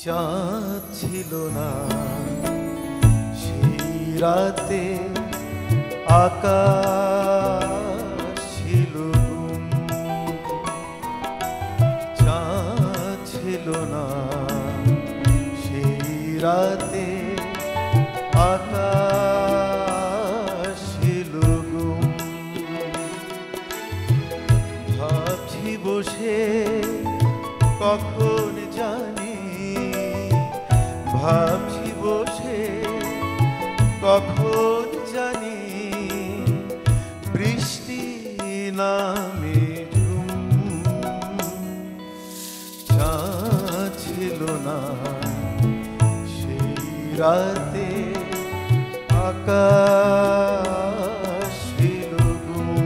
চাঁদ ছিল না সেই রাতে, আকাশ ছিল গুম। চাঁদ ছিল না সেই রাতে, আকাশ ছিল গুম। ভাবছি বসে কখন জানি, ভাবছি বসে কখন জানি, বৃষ্টি নামে ঝুম। চাঁদ ছিল না সেই রাতে, আকাশ ছিল গুম।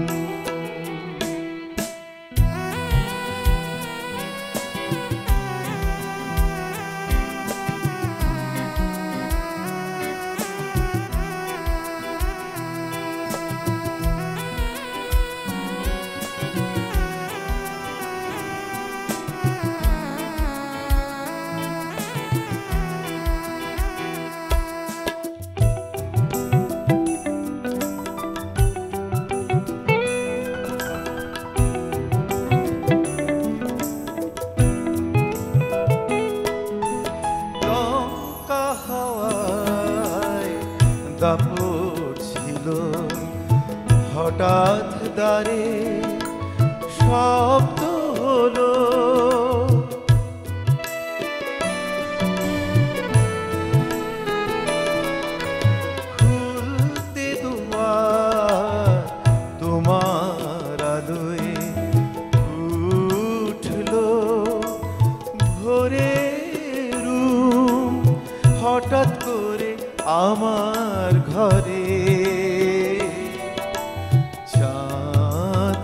দাপট ছিল হঠাৎ দ্বারে শব্দ হলো, খুলতে দুয়ার তোমার আলোয় উঠলো ভোরের রুম। হঠাৎ করে আমার ঘরে চাঁদ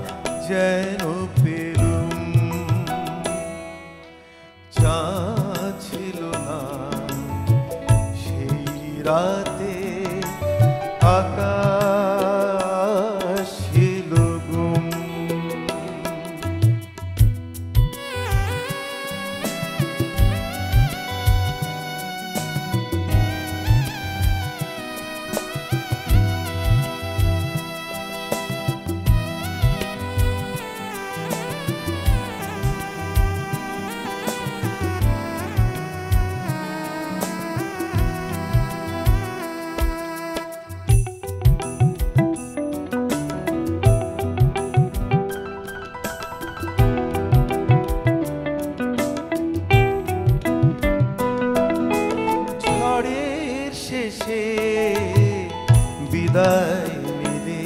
যেন পেলুম। চাঁদ ছিল না সেই রাতে, আকাশ ছিল গুম। শেষে বিদায় নিলে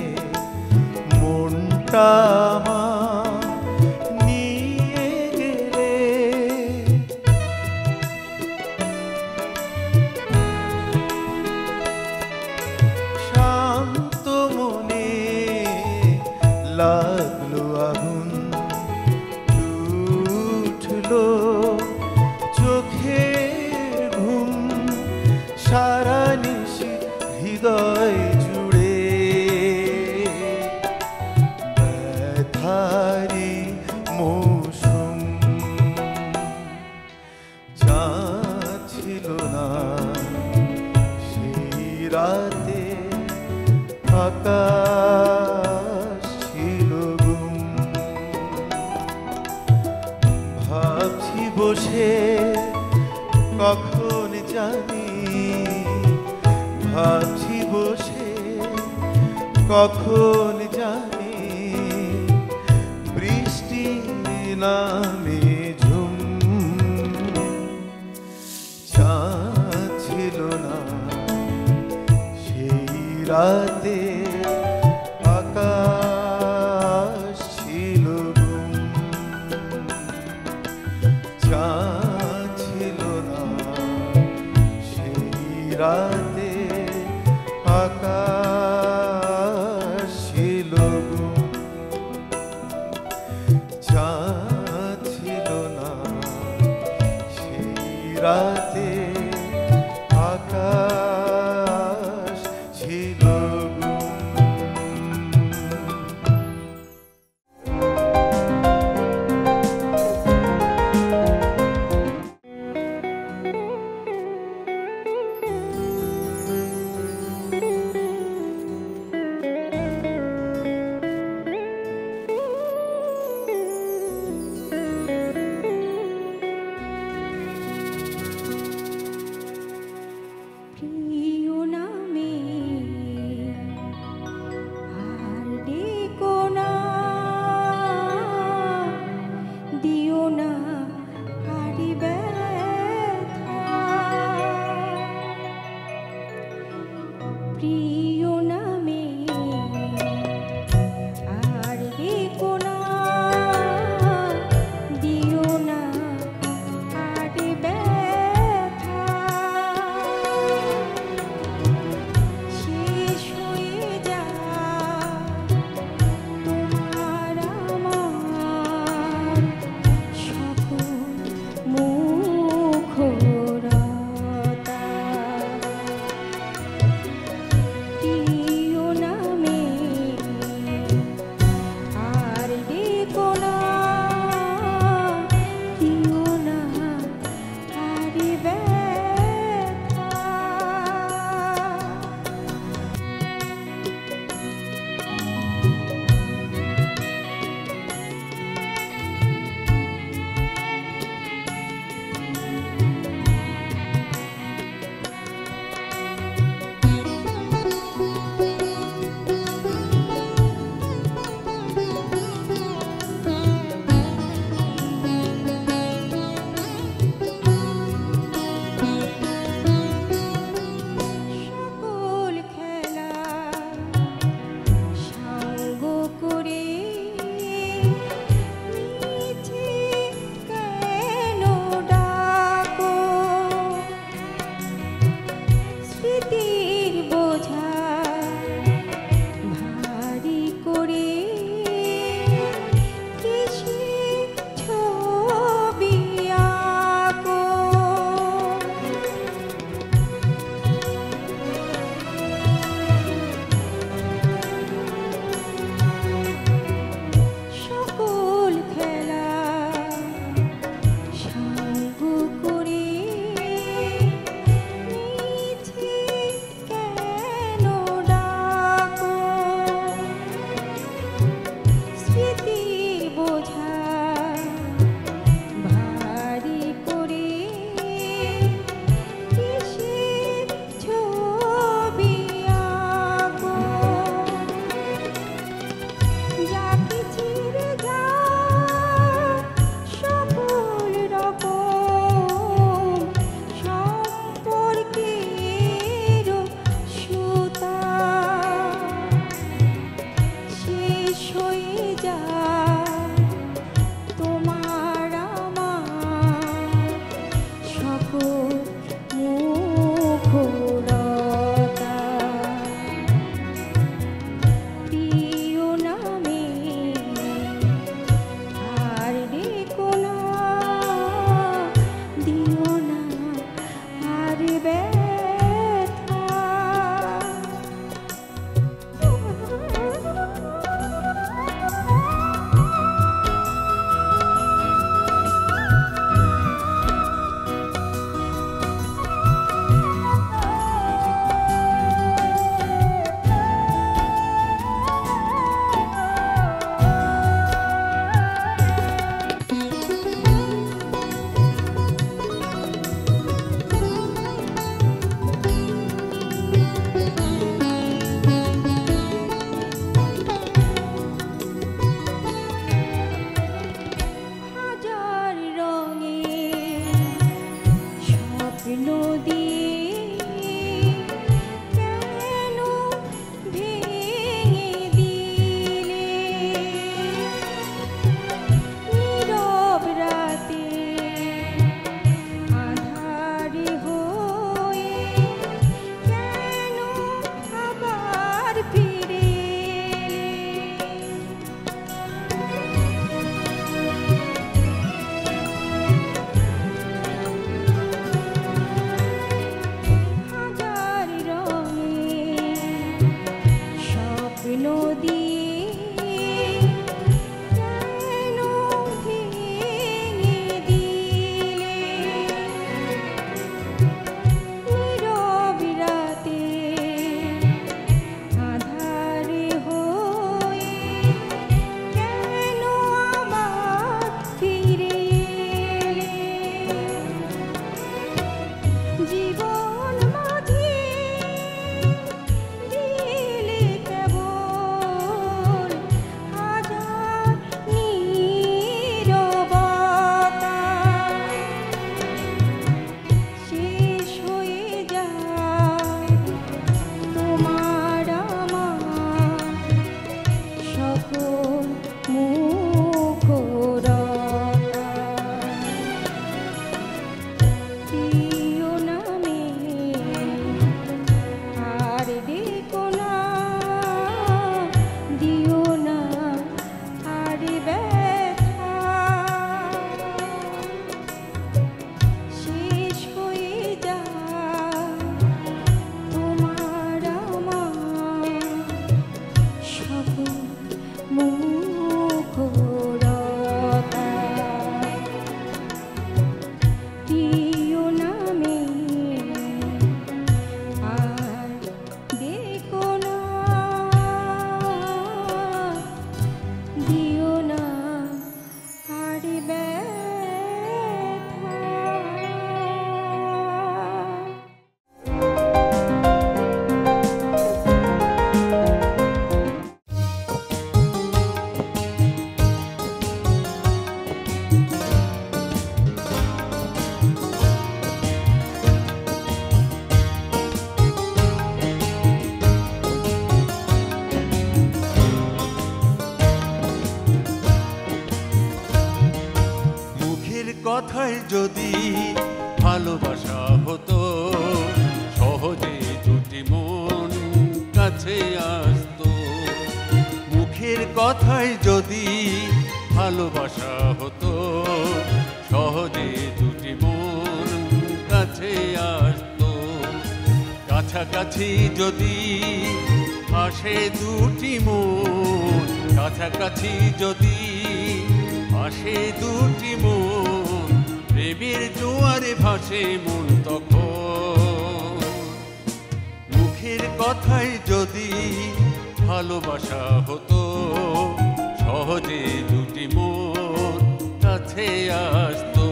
মনটা আমার নিয়ে গেলে, শান্ত মনে লাগলো আগুন, উঠলো চোখের ঘুম। সারা নিশি হৃদয় জুড়ে ব্যথারি মৌসুম। চাঁদ ছিল না সেই রাতে, আকাশ ছিল গুম। ভাবছি বসে কখন জানি, ভাবছি বসে কখন জানি, বৃষ্টি নামে ঝুম। চাঁদ ছিল না সেই রাতে, আকাশ ছিল গুম। চাঁদ ছিল না সেই রাতে, আকাশ ছিল গুম। চাঁদ ছিল না সেই রাতে, আকাশ ছিল গুম। কথায় যদি ভালোবাসা হতো সহজে দুটি মন কাছে আসতো। মুখের কথায় যদি ভালোবাসা হতো সহজে দুটি মন কাছে আসতো। কাছাকাছি যদি আসে দুটি মন, কাছাকাছি যদি আসে দুটি মন, প্রেমের জোয়ারে ভাসে মন তখন। মুখের কথায় যদি ভালোবাসা হতো সহজে দুটি মন কাছে আসতো।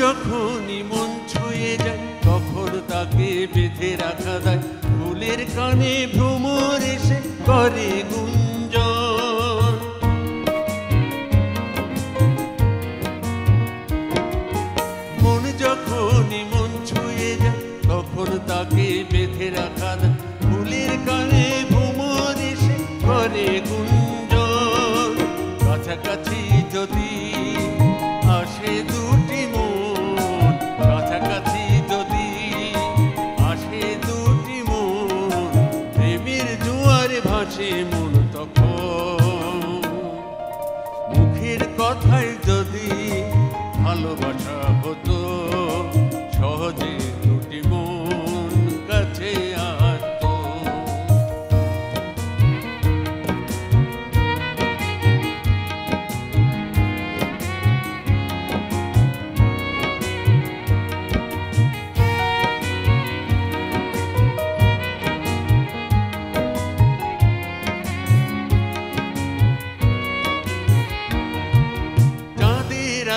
যখনই মন ছুঁয়ে যায় তখন তাকে বেঁধে রাখা দেয় ফুলের কানে ভ্রমর এসে করে গুঞ্জন। মন যখনই মন ছুঁয়ে যায় তখন তাকে বেঁধে রাখা দেয় ফুলের কানে ভ্রমর এসে করে গুঞ্জন। কাছাকাছি যদি আসে দুটি মন, কাছাকাছি যদি আসে দুটি মন, প্রেমের জোয়ারে ভাসে মন তখন। মুখের কথায় যদি ভালোবাসা হতো সহজে দুটি মন কাছে আসতো।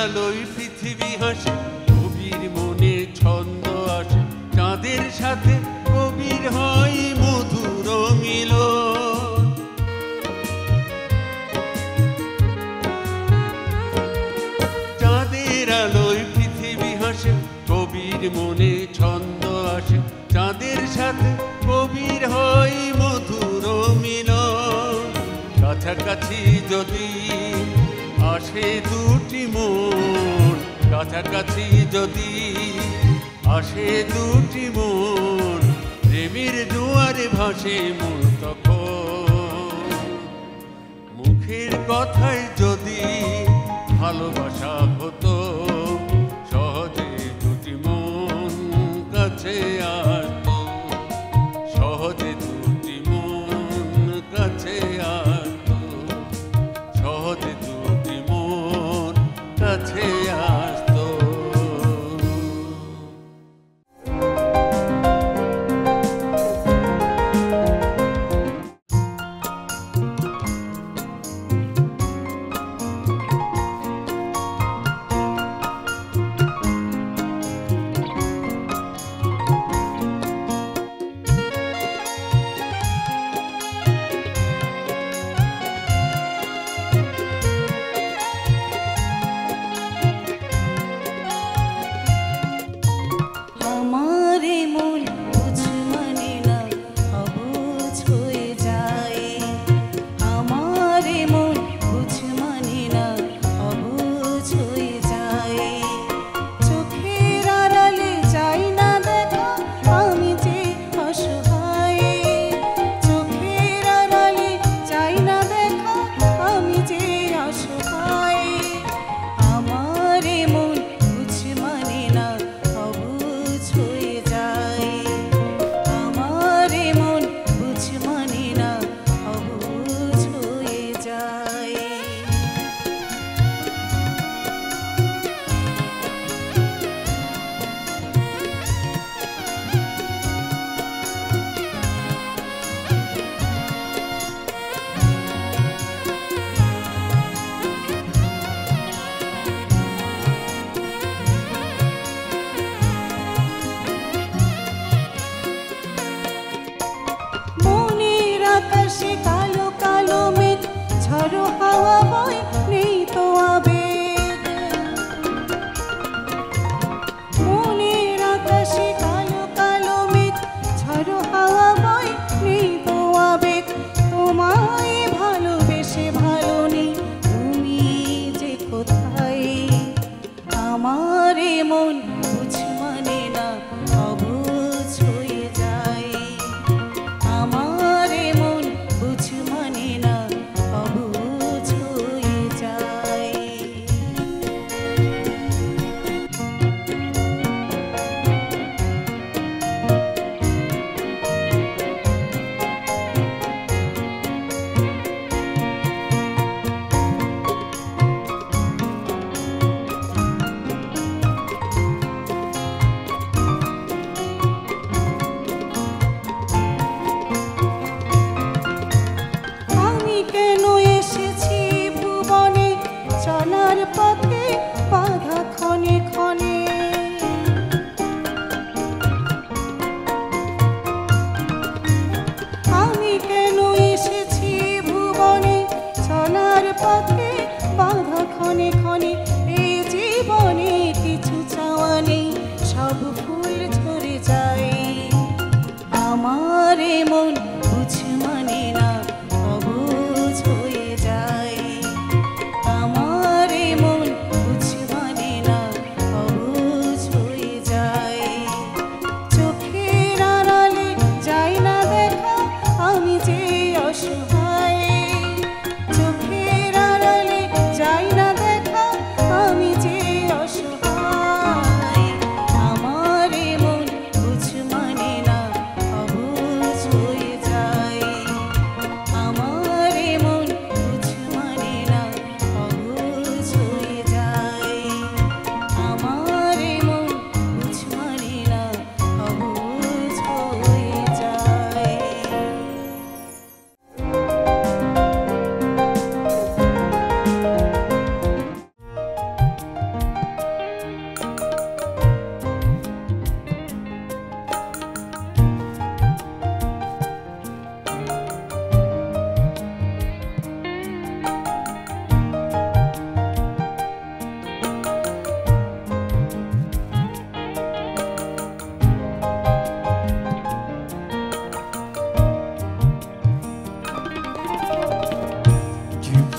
আলোয় পৃথিবী হাসে কবির মনে ছন্দ আসে, চাঁদের সাথে কবির হয় মধুর মিলন। চাঁদের আলোয় পৃথিবী হাসে কবির মনে ছন্দ আসে, চাঁদের সাথে কবির হয় মধুর মিলন। কাছাকাছি যদি আসে দুটি মন, কাছাকাছি যদি আসে দুটি মন, প্রেমের জোয়ারে ভাসে মন তখন। মুখের কথায় যদি ভালোবাসা হতো সহজে দুটি মন কাছে আসতো, সহজে দুটি মন কাছে আসতো, সহজে দুটি মন কাছে আসতো।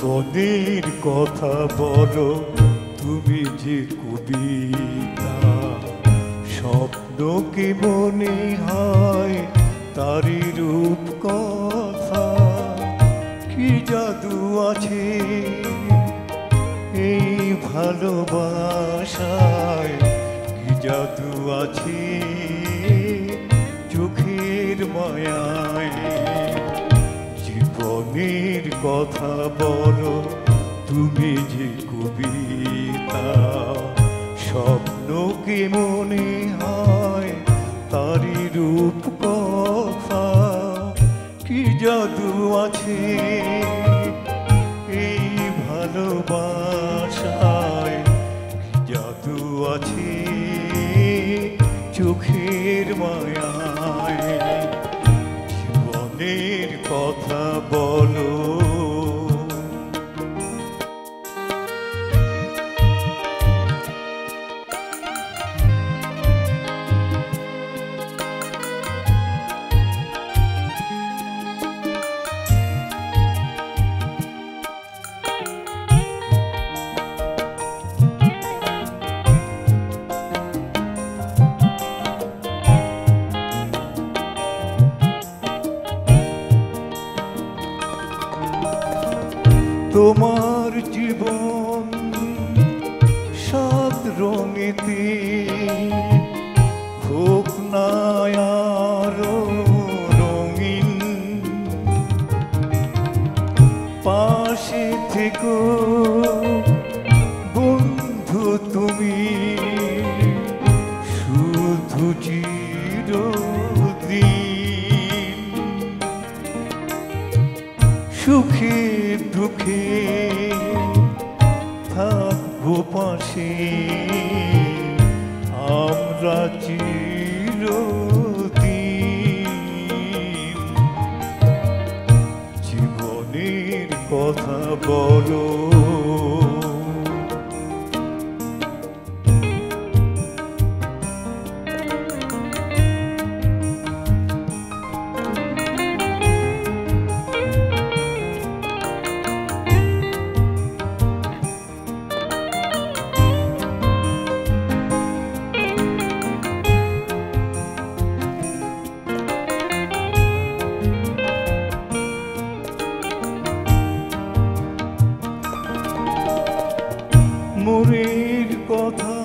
জীবনের কথা বলো তুমি যে কবিতা, স্বপ্নকে মনে হয় তারই রূপ কথা। কি জাদু আছে এই ভালোবাসায়, কি জাদু আছে চোখের মায়ায়। জীবনের কথা বলো তুমি যে কবিতা, স্বপ্নকে মনে হয় তারই রূপ কথা। কি জাদু আছে এই ভালোবাসায়, কি জাদু আছে চোখের মায়ায়। জীবনের কথা বলো। তোমার জীবন সাত রঙেতে হোক না আরো রঙিন, পাশে থেকো বন্ধু তুমি শুধু চিরদিন। সুখে দুঃখে থাকবো পাশে আমরা চিরদিন। জীবনের কথা বলো। মনের কথা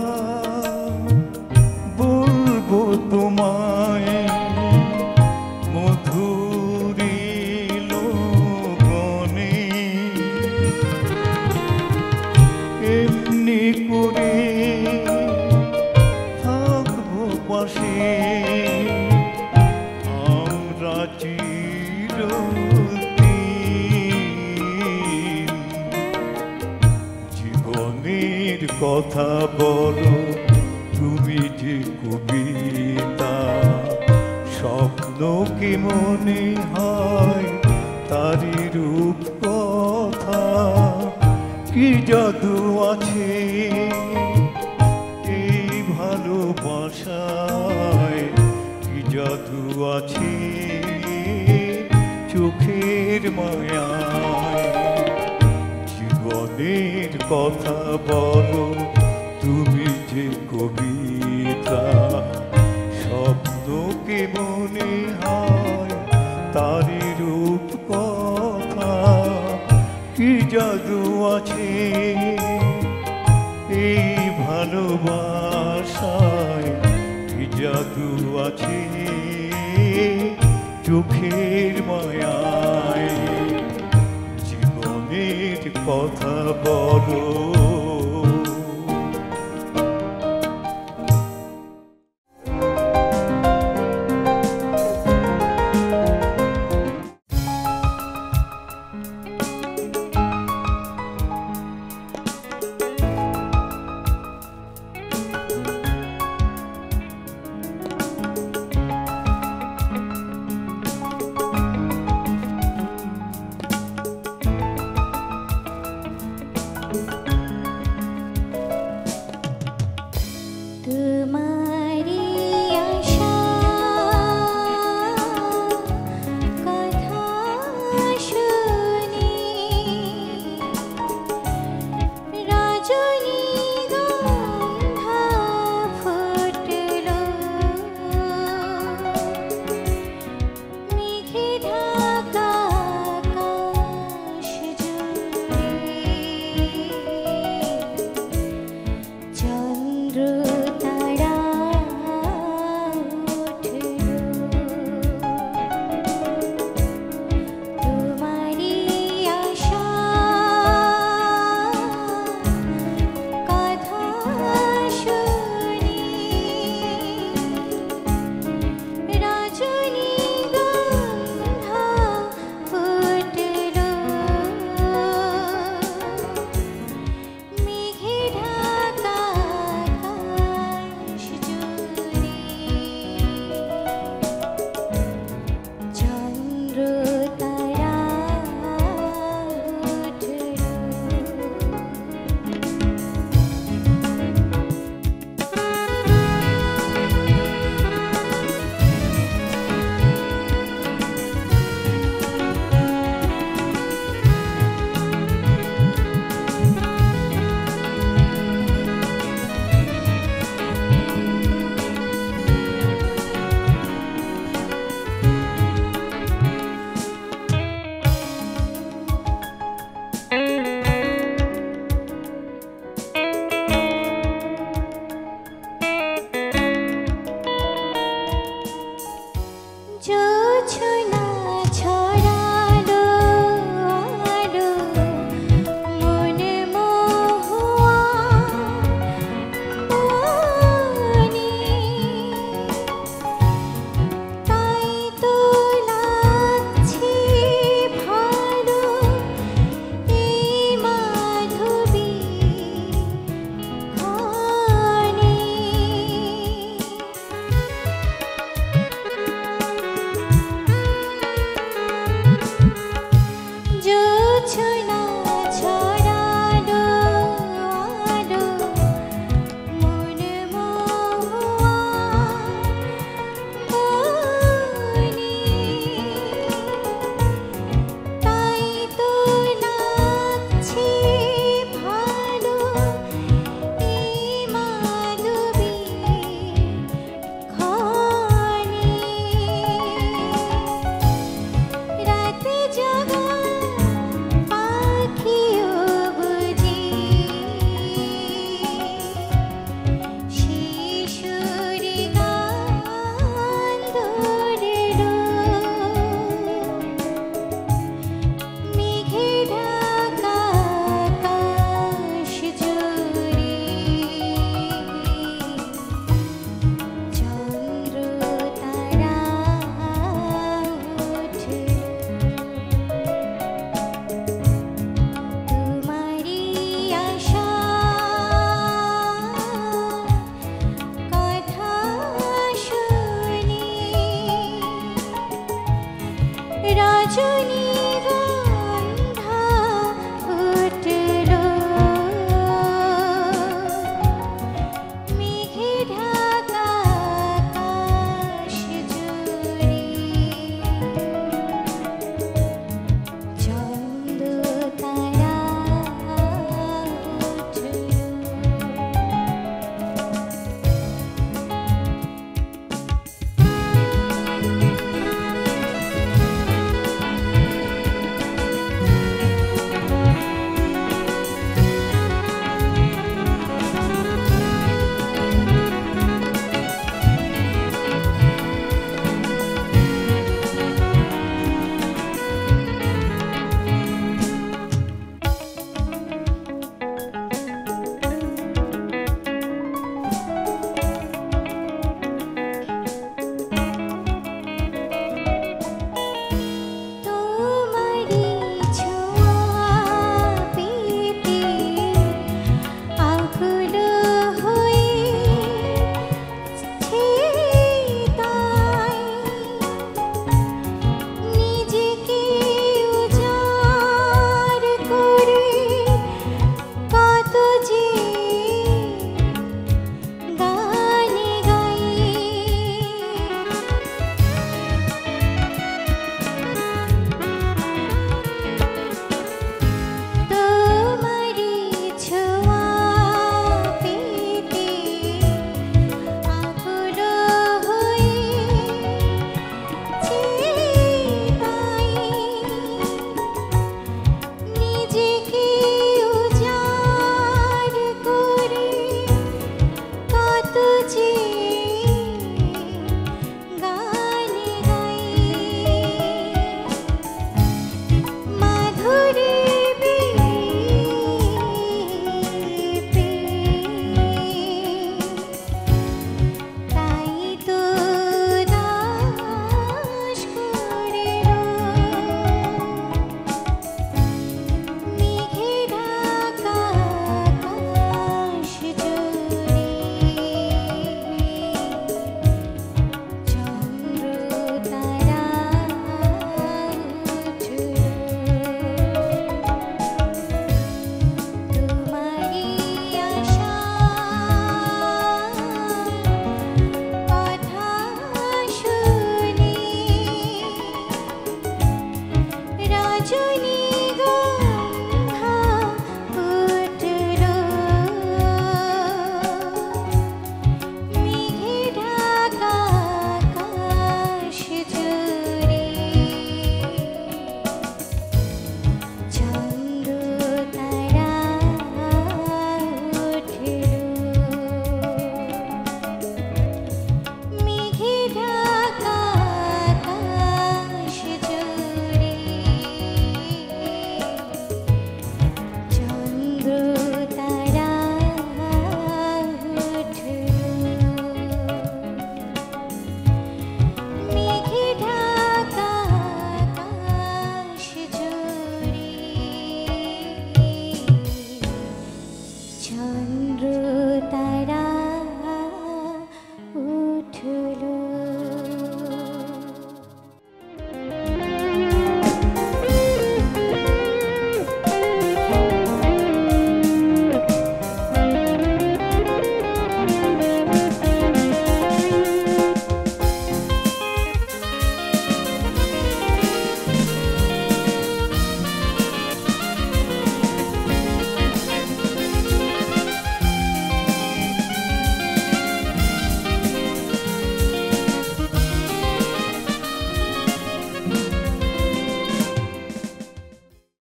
বলবো তোমায় মধুরী লোকনে, এমনি করে থাকবো পাশে আমরা চিরদিন। জীবনের কথা বলো তুমি যে কবিতা, স্বপ্নকে মনে হয় তারই রূপ কথা। কি জাদু আছে এই ভালোবাসায়, কি জাদু আছে চোখের মায়ায়। জীবনের কথা বলো তুমি যে কবিতা, স্বপ্নকে মনে হয় তারই রূপ কথা। কি জাদু আছে এই ভালোবাসায়, কি জাদু আছে চোখের মায়ায়। জীবনের কথা